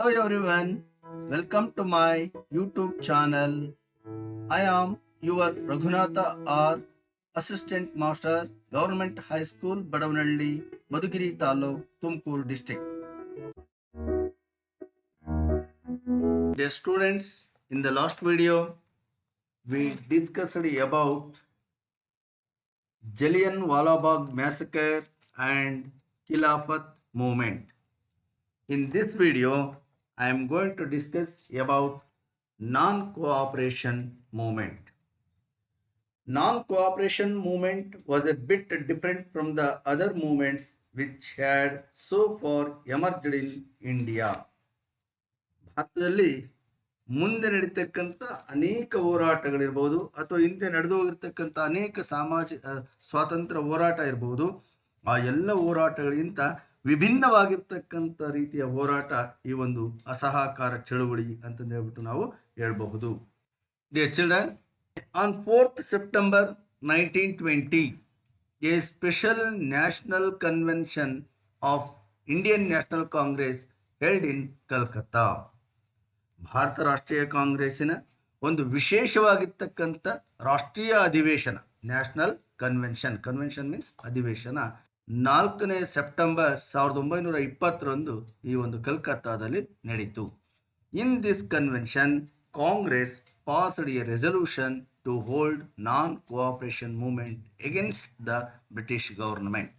Hello everyone, welcome to my YouTube channel. I am your Raghunatha R, Assistant Master, Government High School, Badavanalli, Madhugiri Taluk, Tumkur District. Dear students, in the last video, we discussed about Jallianwala Bagh massacre and Khilafat movement. In this video, I am going to discuss about non-cooperation movement. Non-cooperation movement was a bit different from the other movements which had so far emerged in India. ಭಾರತದಲ್ಲಿ ಮುಂದೆ ನಡೀತಕ್ಕಂಥ ಅನೇಕ ಹೋರಾಟಗಳಿರ್ಬೋದು ಅಥವಾ ಹಿಂದೆ ನಡೆದು ಹೋಗಿರ್ತಕ್ಕಂಥ ಅನೇಕ ಸ್ವಾತಂತ್ರ್ಯ ಹೋರಾಟ ಇರ್ಬೋದು. ಆ ಎಲ್ಲ ಹೋರಾಟಗಳಿಗಿಂತ ವಿಭಿನ್ನವಾಗಿರ್ತಕ್ಕಂಥ ರೀತಿಯ ಹೋರಾಟ ಈ ಒಂದು ಅಸಹಕಾರ ಚಳುವಳಿ ಅಂತಂದು ಹೇಳ್ಬಿಟ್ಟು ನಾವು ಹೇಳ್ಬಹುದು. Dear children, on 4th September 1920, a special national convention of Indian National Congress held in Calcutta. Bharat ರಾಷ್ಟ್ರೀಯ ಕಾಂಗ್ರೆಸ್ಸಿನ ಒಂದು ವಿಶೇಷವಾಗಿರ್ತಕ್ಕಂಥ ರಾಷ್ಟ್ರೀಯ ಅಧಿವೇಶನ, ನ್ಯಾಷನಲ್ ಕನ್ವೆನ್ಷನ್, ಕನ್ವೆನ್ಷನ್ ಮೀನ್ಸ್ ಅಧಿವೇಶನ, 4ನೇ ಸೆಪ್ಟೆಂಬರ್ 1920 ಈ ಒಂದು ಕಲ್ಕತ್ತಾದಲ್ಲಿ ನಡೀತು. In this convention, Congress passed a resolution to hold non-cooperation movement against the British government.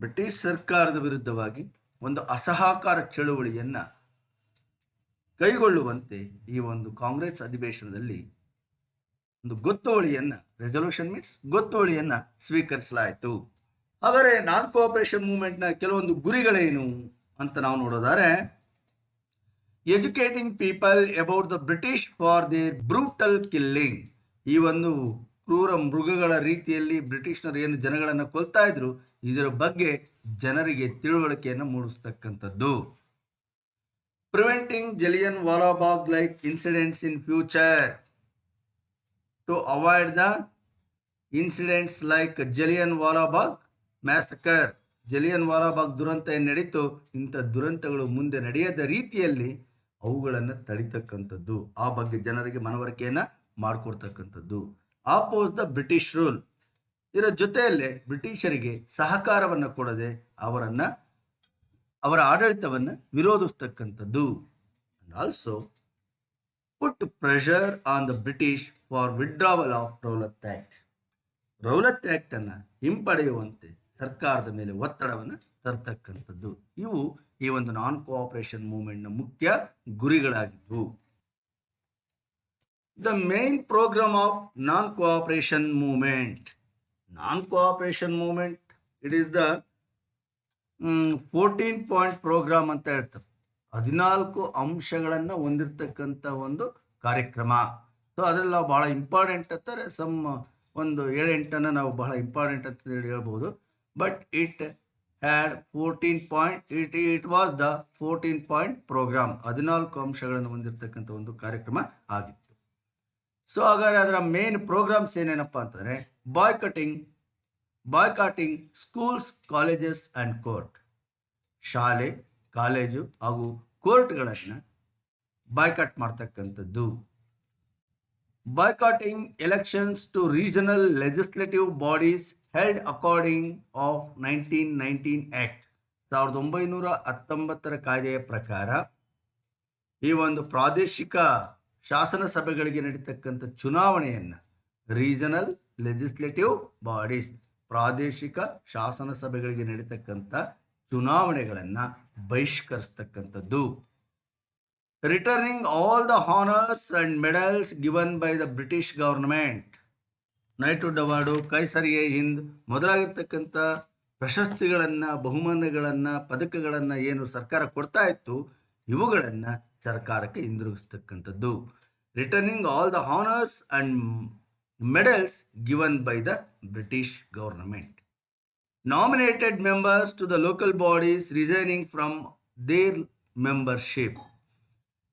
British ಸರ್ಕಾರದ ವಿರುದ್ಧವಾಗಿ ಒಂದು ಅಸಹಕಾರ ಚಳುವಳಿಯನ್ನು ಕೈಗೊಳ್ಳುವಂತೆ ಈ ಒಂದು ಕಾಂಗ್ರೆಸ್ ಅಧಿವೇಶನದಲ್ಲಿ ಒಂದು ಗೊತ್ತುವಳಿಯನ್ನು, ರೆಸಲ್ಯೂಷನ್ ಮೀನ್ಸ್ ಗೊತ್ತುವಳಿಯನ್ನು ಸ್ವೀಕರಿಸಲಾಯಿತು. ಹಾಗಾದರೆ ನಾನ್ ಕೋಆಪರೇಷನ್ ಮೂವ್ಮೆಂಟ್ನ ಕೆಲವೊಂದು ಗುರಿಗಳೇನು ಅಂತ ನಾವು ನೋಡೋದಾದ್ರೆ, educating people about the British for there brutal killing. ಈ ಒಂದು ಕ್ರೂರ ಮೃಗಗಳ ರೀತಿಯಲ್ಲಿ ಬ್ರಿಟಿಷ್ನರು ಏನು ಜನಗಳನ್ನು ಕೊಲ್ತಾ ಇದ್ರು, ಇದರ ಬಗ್ಗೆ ಜನರಿಗೆ ತಿಳುವಳಿಕೆಯನ್ನು ಮೂಡಿಸ್ತಕ್ಕಂಥದ್ದು. Preventing Jallianwala Bagh like incidents in future. To avoid the incidents like Jallianwala Bagh massacre. Jallianwala Bagh ದುರಂತ ಏನು ನಡೀತು, ಇಂಥ ದುರಂತಗಳು ಮುಂದೆ ನಡೆಯದ ರೀತಿಯಲ್ಲಿ ಅವುಗಳನ್ನು ತಡಿತಕ್ಕಂಥದ್ದು, ಆ ಬಗ್ಗೆ ಜನರಿಗೆ ಮನವರಿಕೆಯನ್ನು ಮಾಡಿಕೊಡ್ತಕ್ಕಂಥದ್ದು. Oppose the British rule. ಇದರ ಜೊತೆಯಲ್ಲೇ ಬ್ರಿಟಿಷರಿಗೆ ಸಹಕಾರವನ್ನು ಕೊಡದೆ ಅವರ ಆಡಳಿತವನ್ನು ವಿರೋಧಿಸ್ತಕ್ಕಂಥದ್ದು. And also put pressure on the British for withdrawal of Rowlatt act. Rowlatt act ಅನ್ನು ಹಿಂಪಡೆಯುವಂತೆ ಸರ್ಕಾರದ ಮೇಲೆ ಒತ್ತಡವನ್ನು ತರ್ತಕ್ಕಂಥದ್ದು. ಇವು ಈ ಒಂದು ನಾನ್ ಕೋಆಪರೇಷನ್ ಮೂವ್ಮೆಂಟ್ನ ಮುಖ್ಯ ಗುರಿಗಳಾಗಿದ್ವು. The main programme of non cooperation movement. Non cooperation movement it is the 14 point programme ಅಂತ ಹೇಳ್ತಾರೆ. 14 ಅಂಶಗಳನ್ನು ಹೊಂದಿರತಕ್ಕಂಥ ಒಂದು ಕಾರ್ಯಕ್ರಮ. ಸೊ ಅದರಲ್ಲಿ ನಾವು ಬಹಳ ಇಂಪಾರ್ಟೆಂಟ್ ಅಂತಾರೆ, ಒಂದು 7-8 ನಾವು ಬಹಳ ಇಂಪಾರ್ಟೆಂಟ್ ಅಂತ ಹೇಳ್ಬೋದು. But it had 14 point, it was the 14 point program. 14 ಅಂಶಗಳನ್ನು ಹೊಂದಿರತಕ್ಕಂಥ ಒಂದು ಕಾರ್ಯಕ್ರಮ ಆಗಿತ್ತು. ಸೊ ಹಾಗಾದ್ರೆ ಅದರ ಮೇನ್ ಪ್ರೋಗ್ರಾಮ್ಸ್ ಏನೇನಪ್ಪ ಅಂತಂದರೆ, ಬಾಯ್ಕಾಟಿಂಗ್ ಸ್ಕೂಲ್ಸ್, ಕಾಲೇಜಸ್ ಆ್ಯಂಡ್ ಕೋರ್ಟ್. ಶಾಲೆ, ಕಾಲೇಜು ಹಾಗೂ ಕೋರ್ಟ್ಗಳನ್ನು ಬಾಯ್ಕಾಟ್ ಮಾಡ್ತಕ್ಕಂಥದ್ದು. Boycotting elections to regional legislative bodies held according of 1919 Act. 1919 ಕಾಯ್ದೆಯ ಪ್ರಕಾರ ಈ ಒಂದು ಪ್ರಾದೇಶಿಕ ಶಾಸನ ಸಭೆಗಳಿಗೆ ನಡೀತಕ್ಕಂಥ ಚುನಾವಣೆಯನ್ನು, ರೀಜನಲ್ ಲೆಜಿಸ್ಲೇಟಿವ್ ಬಾಡೀಸ್, ಪ್ರಾದೇಶಿಕ ಶಾಸನ ಸಭೆಗಳಿಗೆ ನಡೀತಕ್ಕಂಥ ಚುನಾವಣೆಗಳನ್ನು ಬಹಿಷ್ಕರಿಸ್ತಕ್ಕಂಥದ್ದು. Returning all the honours and medals given by the British government. Knighthood award, Kaisari Hind ಮೊದಲಾಗಿರ್ತಕ್ಕಂಥ ಪ್ರಶಸ್ತಿಗಳನ್ನು, ಬಹುಮಾನಗಳನ್ನು, ಪದಕಗಳನ್ನು ಏನು ಸರ್ಕಾರ ಕೊಡ್ತಾ ಇತ್ತು, ಇವುಗಳನ್ನು ಸರ್ಕಾರಕ್ಕೆ ಹಿಂದಿರುಗಿಸ್ತಕ್ಕಂಥದ್ದು. Returning all the honours and medals given by the British government. Nominated members to the local bodies resigning from their membership.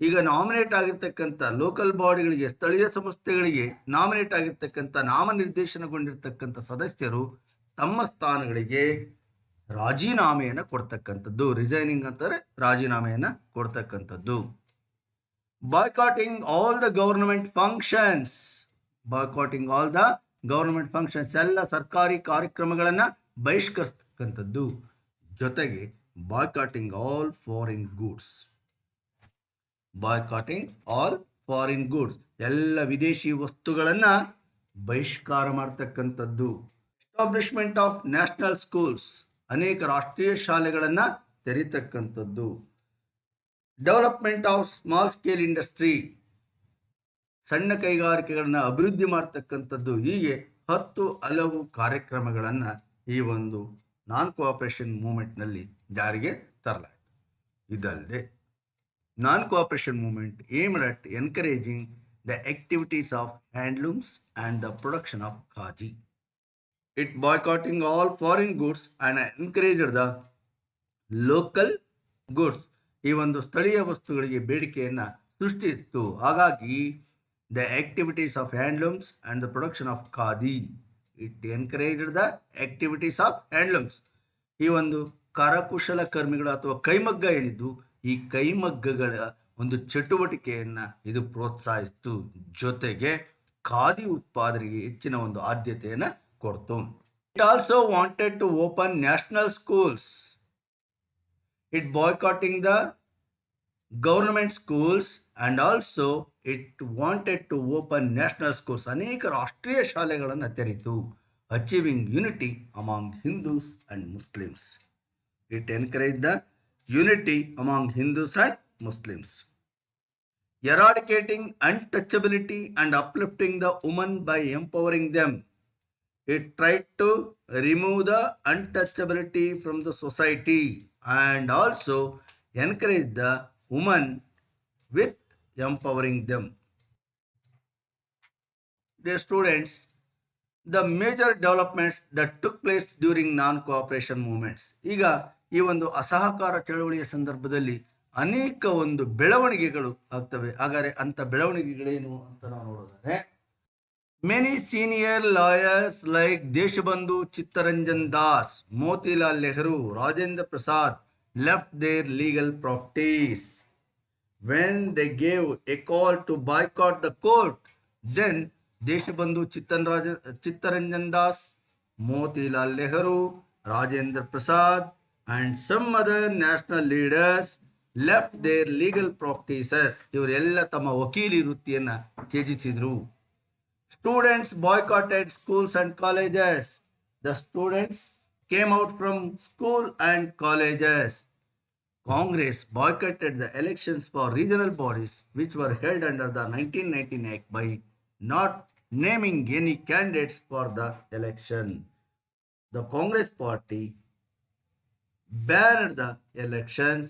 ಈಗ ನಾಮಿನೇಟ್ ಆಗಿರ್ತಕ್ಕಂಥ ಲೋಕಲ್ ಬಾಡಿಗಳಿಗೆ, ಸ್ಥಳೀಯ ಸಂಸ್ಥೆಗಳಿಗೆ ನಾಮಿನೇಟ್ ಆಗಿರ್ತಕ್ಕಂಥ, ನಾಮನಿರ್ದೇಶನಗೊಂಡಿರ್ತಕ್ಕಂಥ ಸದಸ್ಯರು ತಮ್ಮ ಸ್ಥಾನಗಳಿಗೆ ರಾಜೀನಾಮೆಯನ್ನು ಕೊಡ್ತಕ್ಕಂಥದ್ದು. ರಿಸೈನಿಂಗ್ ಅಂತಾರೆ ರಾಜೀನಾಮೆಯನ್ನು ಕೊಡ್ತಕ್ಕಂಥದ್ದು. Boycotting all the government functions. Boycotting all the government functions, ಎಲ್ಲ ಸರ್ಕಾರಿ ಕಾರ್ಯಕ್ರಮಗಳನ್ನು ಬಹಿಷ್ಕರಿಸ್ತಕ್ಕಂಥದ್ದು. ಜೊತೆಗೆ boycotting all foreign goods. Boycotting all foreign goods, ಎಲ್ಲ ವಿದೇಶಿ ವಸ್ತುಗಳನ್ನು ಬಹಿಷ್ಕಾರ ಮಾಡ್ತಕ್ಕಂಥದ್ದು. ಎಸ್ಟಾಬ್ಲಿಷ್ಮೆಂಟ್ ಆಫ್ ನ್ಯಾಷನಲ್ ಸ್ಕೂಲ್ಸ್, ಅನೇಕ ರಾಷ್ಟ್ರೀಯ ಶಾಲೆಗಳನ್ನು ತೆರೀತಕ್ಕಂಥದ್ದು. Development of small scale industry, ಸಣ್ಣ ಕೈಗಾರಿಕೆಗಳನ್ನು ಅಭಿವೃದ್ಧಿ ಮಾಡ್ತಕ್ಕಂಥದ್ದು. ಹೀಗೆ 10 ಹಲವು ಕಾರ್ಯಕ್ರಮಗಳನ್ನು ಈ ಒಂದು ನಾನ್ ಕೋಆಪರೇಷನ್ ಮೂವ್ಮೆಂಟ್ನಲ್ಲಿ ಜಾರಿಗೆ ತರಲಾಯಿತು. ಇದಲ್ಲದೆ non cooperation movement aimed at encouraging the activities of handlooms and the production of khadi. It boycotting all foreign goods and encouraged the local goods. ಈ ಒಂದು ಸ್ಥಳೀಯ ವಸ್ತುಗಳಿಗೆ ಬೇಡಿಕೆಯನ್ನು ಸೃಷ್ಟಿಸಿತು. ಹಾಗಾಗಿ the activities of handlooms and the production of khadi. It encouraged the activities of handlooms. ಈ ಒಂದು ಕರಕುಶಲ ಕರ್ಮಿಗಳು ಅಥವಾ ಕೈಮಗ್ಗ ಏನಿದ್ದು, ಈ ಕೈಮಗ್ಗಗಳ ಒಂದು ಚಟುವಟಿಕೆಯನ್ನು ಇದು ಪ್ರೋತ್ಸಾಹಿಸಿತು. ಜೊತೆಗೆ ಖಾದಿ ಉತ್ಪಾದನೆಗೆ ಹೆಚ್ಚಿನ ಒಂದು ಆದ್ಯತೆಯನ್ನು ಕೊಡ್ತು. It also wanted to open national schools. It boycotting the government schools and also it wanted to open national schools. ಅನೇಕ ರಾಷ್ಟ್ರೀಯ ಶಾಲೆಗಳನ್ನು ತೆರೆಯಿತು. Achieving unity among Hindus and Muslims. It encourage the unity among Hindus and Muslims. Eradicating untouchability and uplifting the women by empowering them. It tried to remove the untouchability from the society and also encourage the women with empowering them. Dear students, the major developments that took place during non-cooperation movements. ಈಗ ಈ ಒಂದು ಅಸಹಕಾರ ಚಳವಳಿಯ ಸಂದರ್ಭದಲ್ಲಿ ಅನೇಕ ಒಂದು ಬೆಳವಣಿಗೆಗಳು ಆಗ್ತವೆ. ಹಾಗಾದರೆ ಅಂಥ ಬೆಳವಣಿಗೆಗಳೇನು ಅಂತ ನಾವು ನೋಡೋದಾದ್ರೆ, many senior lawyers like Deshbandhu Chittaranjan Das, Motilal Nehru, Rajendra Prasad left their legal properties. When they gave a call to boycott the court, then Deshbandhu Chittaranjan Das, Motilal Nehru, Rajendra Prasad and some other national leaders left their legal practices. ಇವರೆಲ್ಲ ತಮ್ಮ ವಕೀಲಿ ವೃತ್ತಿಯನ್ನು ತ್ಯಜಿಸಿದರು. Students boycotted schools and colleges. The students came out from school and colleges. Congress boycotted the elections for regional bodies which were held under the 1919 Act by not naming any candidates for the election. The Congress party banned the elections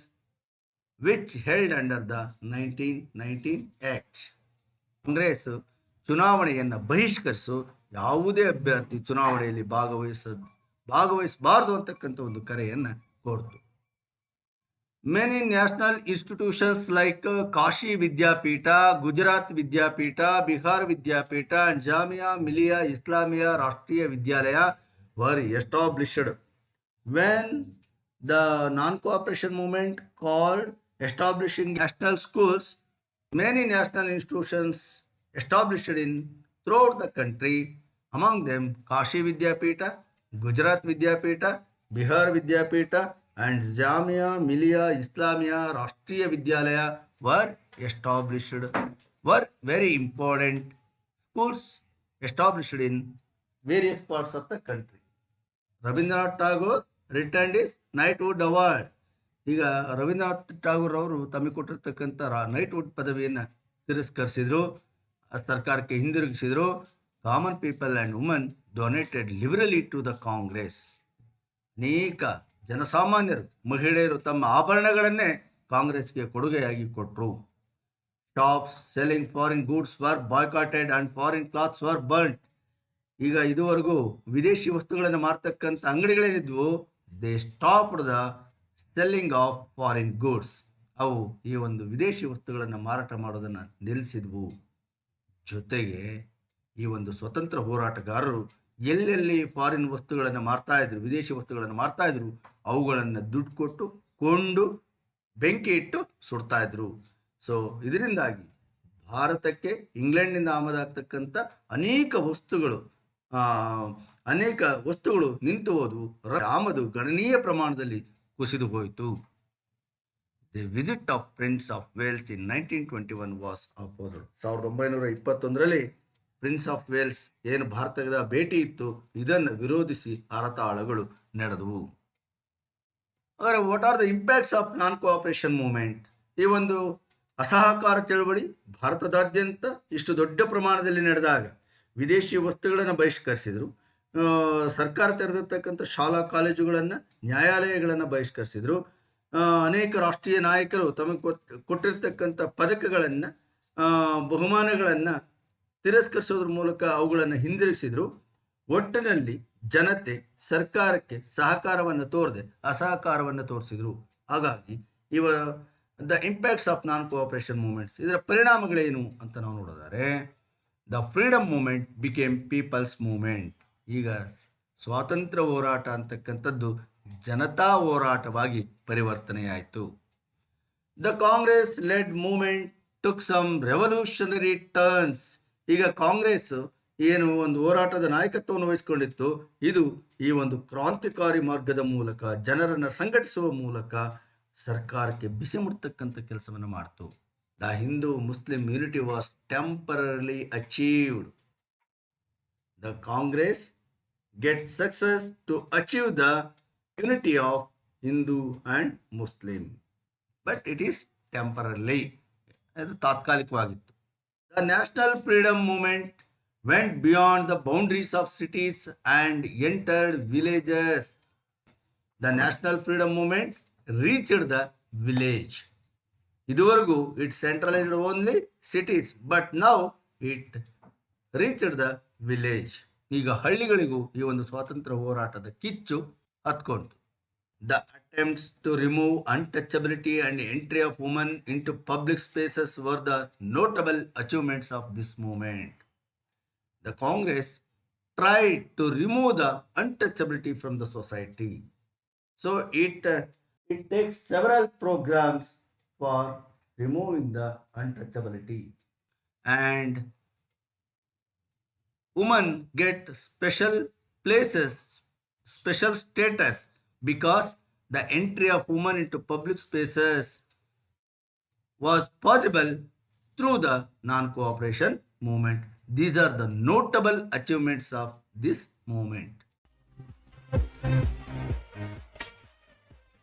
which held under the 1919 Act. Congress ಚುನಾವಣೆಯನ್ನು ಬಹಿಷ್ಕರಿಸು, ಯಾವುದೇ ಅಭ್ಯರ್ಥಿ ಚುನಾವಣೆಯಲ್ಲಿ ಭಾಗವಹಿಸಬಾರದು ಅಂತಕ್ಕಂಥ ಒಂದು ಕರೆಯನ್ನು ಕೊಡ್ತು. Many national institutions like Kashi Vidyapeeth, Gujarat Vidyapeeth, Bihar Vidyapeeth and Jamia Millia Islamia Rashtriya Vidyalaya were established. When the non-cooperation movement called establishing national schools, many national institutions established in throughout the country, among them Kashi Vidyapita, Gujarat Vidyapita, Bihar Vidyapita and Jamia Millia Islamia Rashtriya Vidyalaya were established, were very important schools established in various parts of the country. Rabindranath Tagore returned his knighthood award. ಈಗ ರವೀಂದ್ರನಾಥ್ ಠಾಗೂರ್ ಅವರು ತಮಗೆ ಕೊಟ್ಟಿರ್ತಕ್ಕಂಥ ನೈಟ್ವುಡ್ ಪದವಿಯನ್ನು ತಿರಸ್ಕರಿಸಿದರು, ಸರ್ಕಾರಕ್ಕೆ ಹಿಂದಿರುಗಿಸಿದರು. Common people and woman donated liberally to the Congress. ಅನೇಕ ಜನಸಾಮಾನ್ಯರು, ಮಹಿಳೆಯರು ತಮ್ಮ ಆಭರಣಗಳನ್ನೇ ಕಾಂಗ್ರೆಸ್ಗೆ ಕೊಡುಗೆಯಾಗಿ ಕೊಟ್ಟರು. Shops selling foreign goods were boycotted and foreign clothes were burned. ಈಗ ಇದುವರೆಗೂ ವಿದೇಶಿ ವಸ್ತುಗಳನ್ನು ಮಾರ್ತಕ್ಕಂಥ ಅಂಗಡಿಗಳೇನಿದ್ವು, they stopped the selling of foreign goods. ಅವು ಈ ಒಂದು ವಿದೇಶಿ ವಸ್ತುಗಳನ್ನು ಮಾರಾಟ ಮಾಡೋದನ್ನು ನಿಲ್ಲಿಸಿದ್ವು. ಜೊತೆಗೆ ಈ ಒಂದು ಸ್ವತಂತ್ರ ಹೋರಾಟಗಾರರು ಎಲ್ಲೆಲ್ಲಿ ಫಾರಿನ್ ವಸ್ತುಗಳನ್ನು ಮಾರ್ತಾ ಇದ್ರು, ವಿದೇಶಿ ವಸ್ತುಗಳನ್ನು ಮಾರ್ತಾ ಇದ್ರು, ಅವುಗಳನ್ನು ದುಡ್ಡು ಕೊಟ್ಟು ಕೊಂಡು ಬೆಂಕಿ ಇಟ್ಟು ಸುಡ್ತಾ ಇದ್ರು. ಸೊ ಇದರಿಂದಾಗಿ ಭಾರತಕ್ಕೆ ಇಂಗ್ಲೆಂಡ್ನಿಂದ ಆಮದಾಗ್ತಕ್ಕಂಥ ಅನೇಕ ವಸ್ತುಗಳು ನಿಂತು ಹೋದವು. ಆಮದು ಗಣನೀಯ ಪ್ರಮಾಣದಲ್ಲಿ ಕುಸಿದು ಹೋಯಿತು. The visit of Prince of Wales in 1921 was opposed. 1921ರಲ್ಲಿ ಪ್ರಿನ್ಸ್ ಆಫ್ ವೇಲ್ಸ್ ಏನು ಭಾರತದ ಭೇಟಿ ಇತ್ತು, ಇದನ್ನು ವಿರೋಧಿಸಿ ಹರತಾಳಗಳು ನಡೆದವು. ಆದರೆ what are the impacts of non cooperation movement? ಈ ಒಂದು ಅಸಹಕಾರ ಚಳವಳಿ ಭಾರತದಾದ್ಯಂತ ಇಷ್ಟು ದೊಡ್ಡ ಪ್ರಮಾಣದಲ್ಲಿ ನಡೆದಾಗ ವಿದೇಶಿ ವಸ್ತುಗಳನ್ನು ಬಹಿಷ್ಕರಿಸಿದರು. ಸರ್ಕಾರ ತೆರೆದಿರ್ತಕ್ಕಂಥ ಶಾಲಾ ಕಾಲೇಜುಗಳನ್ನು, ನ್ಯಾಯಾಲಯಗಳನ್ನು ಬಹಿಷ್ಕರಿಸಿದರು. ಅನೇಕ ರಾಷ್ಟ್ರೀಯ ನಾಯಕರು ತಮಗೆ ಕೊಟ್ಟಿರ್ತಕ್ಕಂಥ ಪದಕಗಳನ್ನು, ಬಹುಮಾನಗಳನ್ನು ತಿರಸ್ಕರಿಸೋದ್ರ ಮೂಲಕ ಅವುಗಳನ್ನು ಹಿಂದಿರುಗಿಸಿದರು. ಒಟ್ಟಿನಲ್ಲಿ ಜನತೆ ಸರ್ಕಾರಕ್ಕೆ ಸಹಕಾರವನ್ನು ತೋರದೆ ಅಸಹಕಾರವನ್ನು ತೋರಿಸಿದರು. ಹಾಗಾಗಿ the impacts of non cooperation movements, ಇದರ ಪರಿಣಾಮಗಳೇನು ಅಂತ ನಾವು ನೋಡಿದರೆ, the freedom movement became people's movement. ಈಗ ಸ್ವಾತಂತ್ರ್ಯ ಹೋರಾಟ ಅಂತಕ್ಕಂಥದ್ದು ಜನತಾ ಹೋರಾಟವಾಗಿ ಪರಿವರ್ತನೆಯಾಯಿತು. The Congress led movement took some revolutionary turns. ಈಗ ಕಾಂಗ್ರೆಸ್ ಏನು ಒಂದು ಹೋರಾಟದ ನಾಯಕತ್ವವನ್ನು ವಹಿಸಿಕೊಂಡಿತ್ತು, ಇದು ಈ ಒಂದು ಕ್ರಾಂತಿಕಾರಿ ಮಾರ್ಗದ ಮೂಲಕ ಜನರನ್ನು ಸಂಘಟಿಸುವ ಮೂಲಕ ಸರ್ಕಾರಕ್ಕೆ ಬಿಸಿ ಮುಡ್ತಕ್ಕಂಥ ಕೆಲಸವನ್ನು ಮಾಡ್ತು. The Hindu Muslim unity was temporarily achieved. The Congress get success to achieve the unity of Hindu and Muslim, but it is temporarily, ಅದು ತಾತ್ಕಾಲಿಕವಾಗಿತ್ತು. The national freedom movement went beyond the boundaries of cities and entered villages. The national freedom movement reached the village. ಇದುವರೆಗೂ it centralized only cities, but now it reached the village. ಈಗ ಹಳ್ಳಿಗಳಿಗೂ ಈ ಒಂದು ಸ್ವಾತಂತ್ರ್ಯ ಹೋರಾಟದ ಕಿಚ್ಚು ಹತ್ಕೊಂತು. The attempts to remove untouchability and entry of women into public spaces were the notable achievements of this movement. The Congress tried to remove the untouchability from the society. So it takes several programs for removing the untouchability. And women get special places, special status, because the entry of women into public spaces was possible through the non-cooperation movement. These are the notable achievements of this movement.